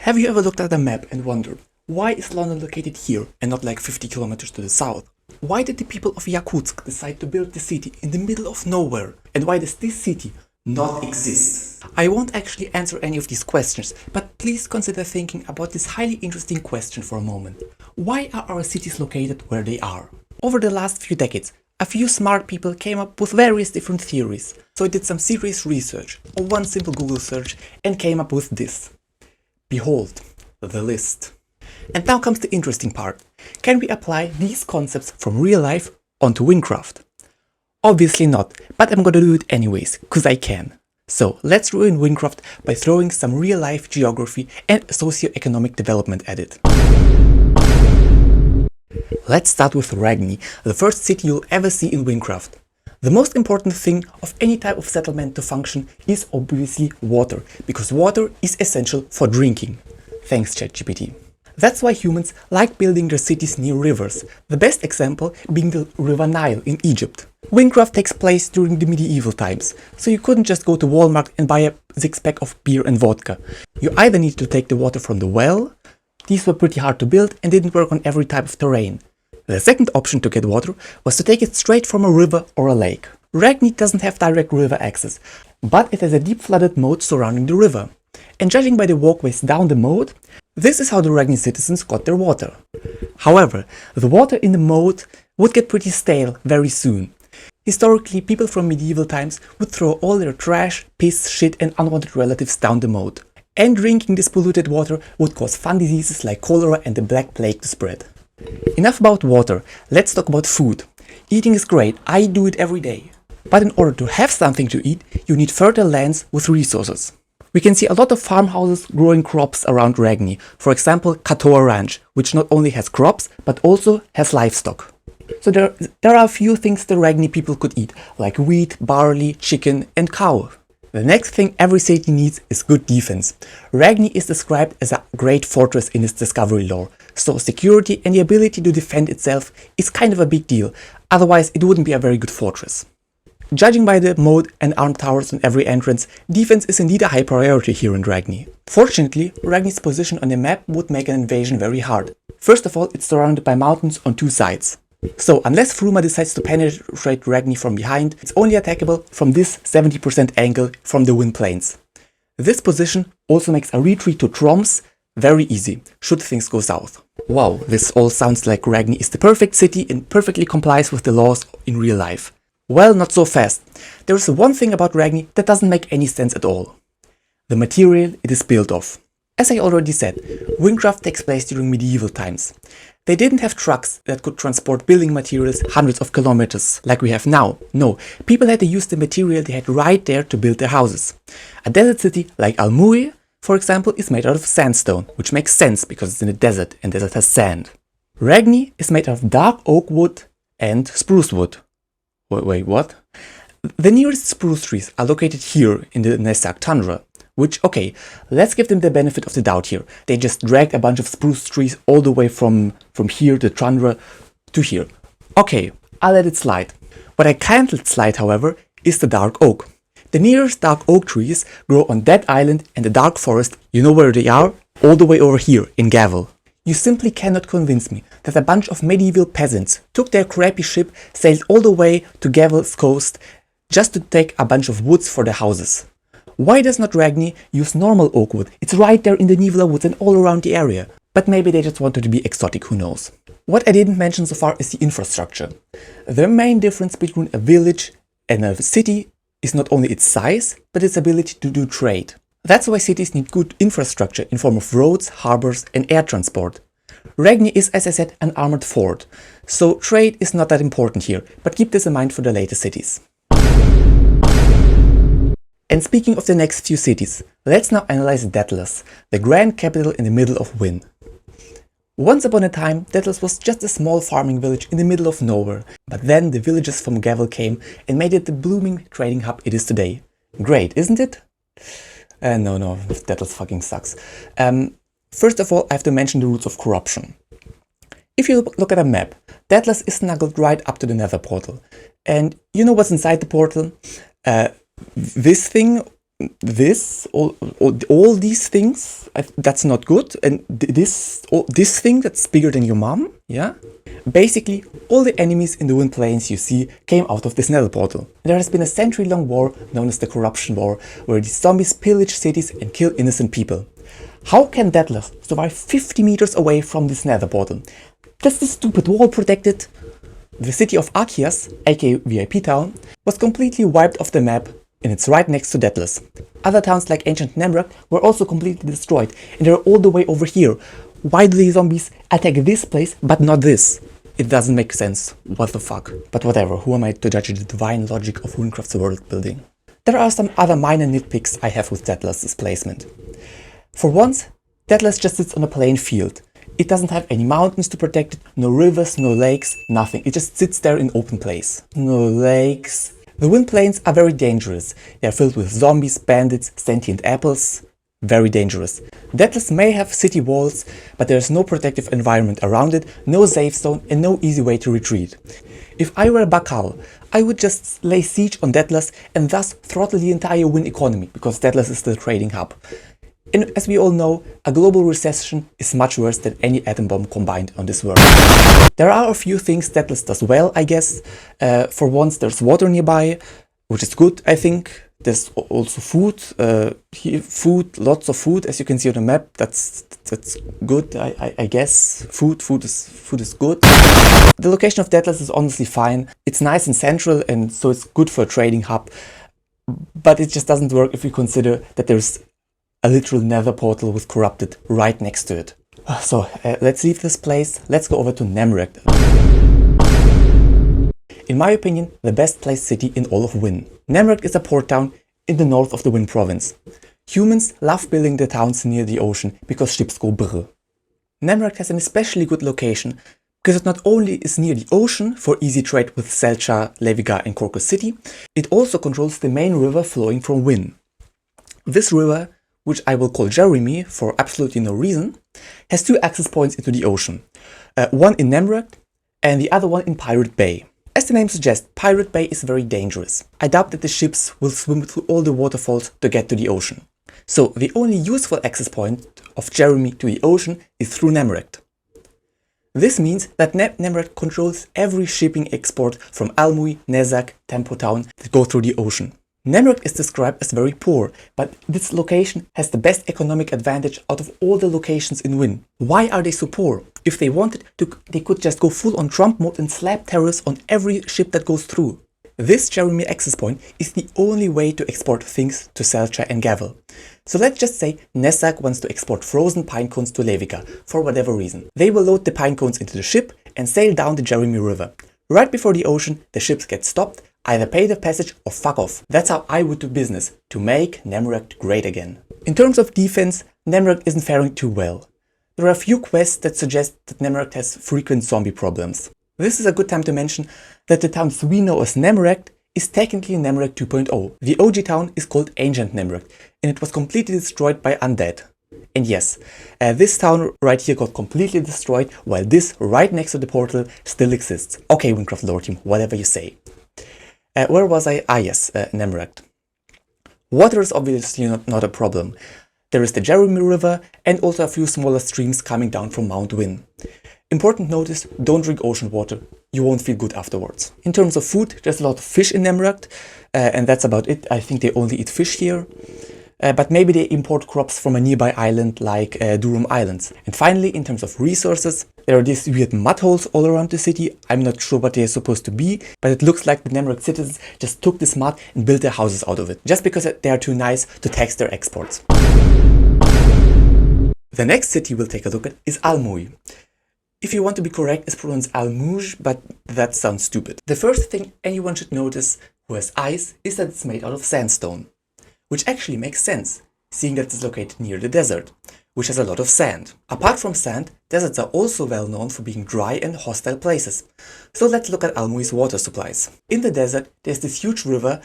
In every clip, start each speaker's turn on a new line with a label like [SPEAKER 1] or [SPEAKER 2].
[SPEAKER 1] Have you ever looked at a map and wondered, why is London located here and not like 50 kilometers to the south? Why did the people of Yakutsk decide to build the city in the middle of nowhere? And why does this city not exist? I won't actually answer any of these questions, but please consider thinking about this highly interesting question for a moment. Why are our cities located where they are? Over the last few decades, a few smart people came up with various different theories. So I did some serious research, or one simple Google search, and came up with this. Behold, the list. And now comes the interesting part. Can we apply these concepts from real life onto Wynncraft? Obviously not, but I'm gonna do it anyways, cause I can. So let's ruin Wynncraft by throwing some real life geography and socio-economic development at it. Let's start with Ragni, the first city you'll ever see in Wynncraft. The most important thing of any type of settlement to function is obviously water, because water is essential for drinking. Thanks ChatGPT. That's why humans like building their cities near rivers, the best example being the River Nile in Egypt. Wynncraft takes place during the medieval times, so you couldn't just go to Walmart and buy a six-pack of beer and vodka. You either need to take the water from the well. These were pretty hard to build and didn't work on every type of terrain. The second option to get water was to take it straight from a river or a lake. Ragni doesn't have direct river access, but it has a deep flooded moat surrounding the river. And judging by the walkways down the moat, this is how the Ragni citizens got their water. However, the water in the moat would get pretty stale very soon. Historically, people from medieval times would throw all their trash, piss, shit and unwanted relatives down the moat. And drinking this polluted water would cause fun diseases like cholera and the Black Plague to spread. Enough about water, let's talk about food. Eating is great, I do it every day. But in order to have something to eat, you need fertile lands with resources. We can see a lot of farmhouses growing crops around Ragni, for example Katoa Ranch, which not only has crops, but also has livestock. So there are a few things the Ragni people could eat, like wheat, barley, chicken and cow. The next thing every city needs is good defense. Ragni is described as a great fortress in its discovery lore, so security and the ability to defend itself is kind of a big deal, otherwise it wouldn't be a very good fortress. Judging by the moat and armed towers on every entrance, defense is indeed a high priority here in Ragni. Fortunately, Ragni's position on the map would make an invasion very hard. First of all, it's surrounded by mountains on two sides. So unless Fruma decides to penetrate Ragni from behind, it's only attackable from this 70% angle from the Wind Plains. This position also makes a retreat to Troms very easy, should things go south. Wow, this all sounds like Ragni is the perfect city and perfectly complies with the laws in real life. Well, not so fast. There is one thing about Ragni that doesn't make any sense at all. The material it is built of. As I already said, Wynncraft takes place during medieval times. They didn't have trucks that could transport building materials hundreds of kilometers like we have now. No, people had to use the material they had right there to build their houses. A desert city like Almuj, for example, is made out of sandstone, which makes sense because it's in a desert and desert has sand. Ragni is made out of dark oak wood and spruce wood. Wait, what? The nearest spruce trees are located here in the Nemract tundra, which, okay, let's give them the benefit of the doubt here. They just dragged a bunch of spruce trees all the way from here, the tundra, to here. Okay, I'll let it slide. What I can't let slide, however, is the dark oak. The nearest dark oak trees grow on that island and the dark forest, you know where they are? All the way over here, in Gavel. You simply cannot convince me that a bunch of medieval peasants took their crappy ship, sailed all the way to Gavel's coast just to take a bunch of woods for their houses. Why does not Ragni use normal oak wood? It's right there in the Nivla woods and all around the area. But maybe they just wanted to be exotic, who knows. What I didn't mention so far is the infrastructure. The main difference between a village and a city is not only its size, but its ability to do trade. That's why cities need good infrastructure in form of roads, harbors and air transport. Ragni is, as I said, an armored fort, so trade is not that important here, but keep this in mind for the later cities. And speaking of the next few cities, let's now analyze Detlas, the grand capital in the middle of Wynn. Once upon a time, Detlas was just a small farming village in the middle of nowhere, but then the villagers from Gavel came and made it the blooming trading hub it is today. Great, isn't it? No, Detlas fucking sucks. First of all, I have to mention the roots of corruption. If you look at a map, Detlas is snuggled right up to the Nether portal. And you know what's inside the portal? This thing all these things, that's not good. And this thing that's bigger than your mom, yeah? Basically, all the enemies in the Wind Plains you see came out of this nether portal. There has been a century-long war known as the Corruption War, where these zombies pillage cities and kill innocent people. How can Detlas survive 50 meters away from this nether portal? That's the stupid wall protected. The city of Arceus, aka VIP Town, was completely wiped off the map, and it's right next to Detlas. Other towns like ancient Nemract were also completely destroyed, and they're all the way over here. Why do these zombies attack this place but not this? It doesn't make sense. What the fuck? But whatever, who am I to judge the divine logic of Wynncraft's world building? There are some other minor nitpicks I have with Detlas' placement. For once, Detlas just sits on a plain field. It doesn't have any mountains to protect it, no rivers, no lakes, nothing. It just sits there in open place. No lakes. The Wind Plains are very dangerous. They are filled with zombies, bandits, sentient apples. Very dangerous. Detlas may have city walls, but there is no protective environment around it, no safe zone, and no easy way to retreat. If I were Bakal, I would just lay siege on Detlas and thus throttle the entire Wynn economy, because Detlas is the trading hub. And as we all know, a global recession is much worse than any atom bomb combined on this world. There are a few things Detlas does well, I guess. For once, there's water nearby, which is good, I think. There's also food, lots of food, as you can see on the map. That's good, I guess. Food is good. The location of Detlas is honestly fine. It's nice and central, and so it's good for a trading hub. But it just doesn't work if you consider that there's a literal nether portal with corrupted right next to it. So let's leave this place. Let's go over to Nemract. In my opinion, the best placed city in all of Wynn. Nemract is a port town in the north of the Wynn province. Humans love building their towns near the ocean because ships go brr. Nemract has an especially good location because it not only is near the ocean for easy trade with Selcha, Leviga and Corcus City, it also controls the main river flowing from Wynn. This river, which I will call Jeremy for absolutely no reason, has two access points into the ocean. One in Nemract and the other one in Pirate Bay. As the name suggests, Pirate Bay is very dangerous. I doubt that the ships will swim through all the waterfalls to get to the ocean. So the only useful access point of Jeremy to the ocean is through Nemract. This means that Nemract controls every shipping export from Almuj, Nezak, Tempo Town that go through the ocean. Nemract is described as very poor, but this location has the best economic advantage out of all the locations in Wynn. Why are they so poor? If they wanted to, they could just go full on Trump mode and slap tariffs on every ship that goes through. This Jeremy access point is the only way to export things to Selcha and Gavel. So let's just say Nezak wants to export frozen pine cones to Levica, for whatever reason. They will load the pine cones into the ship and sail down the Jeremy River. Right before the ocean, the ships get stopped, either pay the passage or fuck off. That's how I would do business, to make Nemract great again. In terms of defense, Nemract isn't faring too well. There are a few quests that suggest that Nemract has frequent zombie problems. This is a good time to mention that the towns we know as Nemract is technically Nemract 2.0. The OG town is called Ancient Nemract, and it was completely destroyed by undead. And yes, this town right here got completely destroyed, while this right next to the portal still exists. Okay, Wynncraft lore team, whatever you say. Where was I? Ah yes, Nemract. Water is obviously not a problem. There is the Jeremy River and also a few smaller streams coming down from Mount Wynn. Important notice, don't drink ocean water, you won't feel good afterwards. In terms of food, there's a lot of fish in Nemract, and that's about it. I think they only eat fish here. But maybe they import crops from a nearby island like Durham Islands. And finally, in terms of resources, there are these weird mud holes all around the city. I'm not sure what they're supposed to be, but it looks like the Nemract citizens just took this mud and built their houses out of it, just because they are too nice to tax their exports. The next city we'll take a look at is Almuj. If you want to be correct, it's pronounced Almuj, but that sounds stupid. The first thing anyone should notice who has eyes is that it's made out of sandstone. Which actually makes sense, seeing that it's located near the desert, which has a lot of sand. Apart from sand, deserts are also well known for being dry and hostile places. So let's look at Almuj's water supplies. In the desert, there's this huge river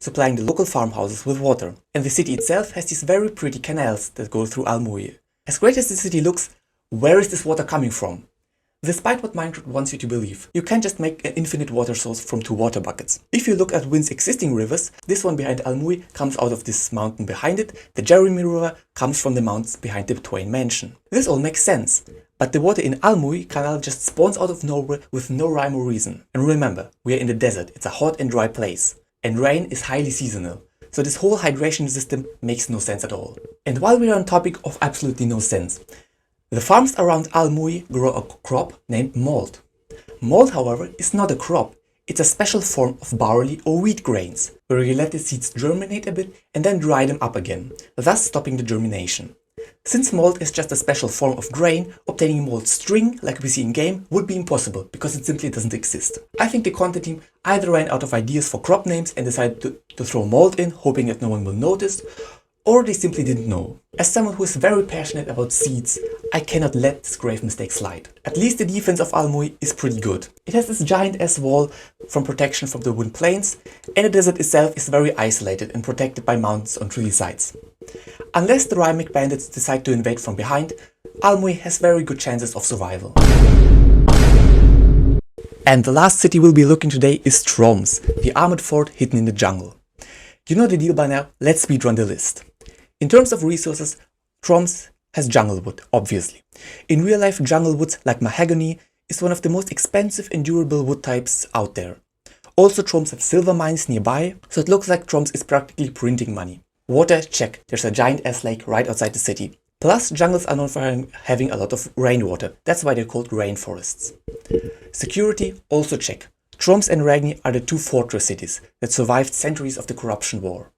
[SPEAKER 1] supplying the local farmhouses with water, and the city itself has these very pretty canals that go through Almuj. As great as the city looks, where is this water coming from? Despite what Minecraft wants you to believe, you can't just make an infinite water source from 2 water buckets. If you look at Wynn's existing rivers, this one behind Almuj comes out of this mountain behind it, the Jeremy River comes from the mountains behind the Twain Mansion. This all makes sense, but the water in Almuj canal just spawns out of nowhere with no rhyme or reason. And remember, we are in the desert, it's a hot and dry place, and rain is highly seasonal. So this whole hydration system makes no sense at all. And while we are on topic of absolutely no sense, the farms around Almuj grow a crop named malt. Malt, however, is not a crop. It's a special form of barley or wheat grains, where you let the seeds germinate a bit and then dry them up again, thus stopping the germination. Since malt is just a special form of grain, obtaining malt string, like we see in game, would be impossible, because it simply doesn't exist. I think the content team either ran out of ideas for crop names and decided to throw malt in, hoping that no one will notice, or they simply didn't know. As someone who is very passionate about seeds, I cannot let this grave mistake slide. At least the defense of Almuj is pretty good. It has this giant ass wall from protection from the wind plains, and the desert itself is very isolated and protected by mountains on 3 sides. Unless the Rhymic bandits decide to invade from behind, Almuj has very good chances of survival. And the last city we'll be looking today is Troms, the armored fort hidden in the jungle. You know the deal by now, let's speedrun the list. In terms of resources, Troms has jungle wood, obviously. In real life, jungle woods like mahogany is one of the most expensive and durable wood types out there. Also, Troms have silver mines nearby, so it looks like Troms is practically printing money. Water, check, there's a giant ass lake right outside the city. Plus, jungles are known for having a lot of rainwater, that's why they're called rainforests. Security, also check. Troms and Ragni are the 2 fortress cities that survived centuries of the corruption war.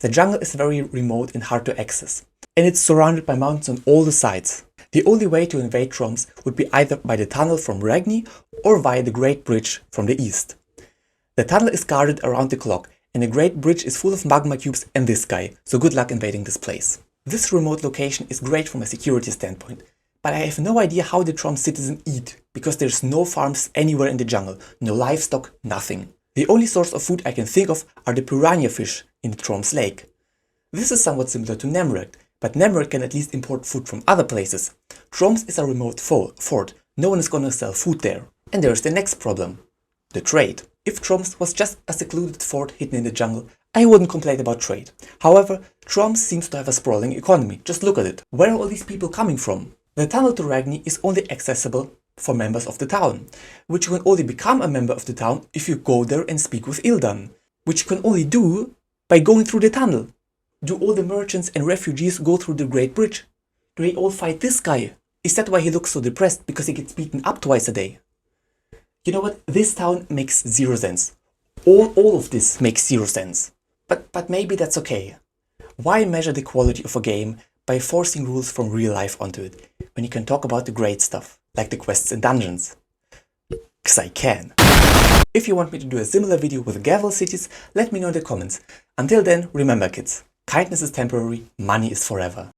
[SPEAKER 1] The jungle is very remote and hard to access, and it's surrounded by mountains on all the sides. The only way to invade Troms would be either by the tunnel from Ragni or via the Great Bridge from the east. The tunnel is guarded around the clock, and the Great Bridge is full of magma cubes and this guy, so good luck invading this place. This remote location is great from a security standpoint, but I have no idea how the Troms citizens eat, because there's no farms anywhere in the jungle, no livestock, nothing. The only source of food I can think of are the piranha fish in the Troms lake. This is somewhat similar to Nemract, but Nemract can at least import food from other places. Troms is a remote fort, no one is gonna sell food there. And there's the next problem, the trade. If Troms was just a secluded fort hidden in the jungle, I wouldn't complain about trade. However, Troms seems to have a sprawling economy, just look at it. Where are all these people coming from? The tunnel to Ragni is only accessible for members of the town, which you can only become a member of the town if you go there and speak with Ildan, which you can only do by going through the tunnel. Do all the merchants and refugees go through the Great Bridge? Do they all fight this guy? Is that why he looks so depressed, because he gets beaten up twice a day? You know what? This town makes 0 sense. All of this makes 0 sense. But maybe that's okay. Why measure the quality of a game by forcing rules from real life onto it, when you can talk about the great stuff, like the quests and dungeons? 'Cause I can. If you want me to do a similar video with Gavel cities, let me know in the comments. Until then, remember kids, kindness is temporary, money is forever.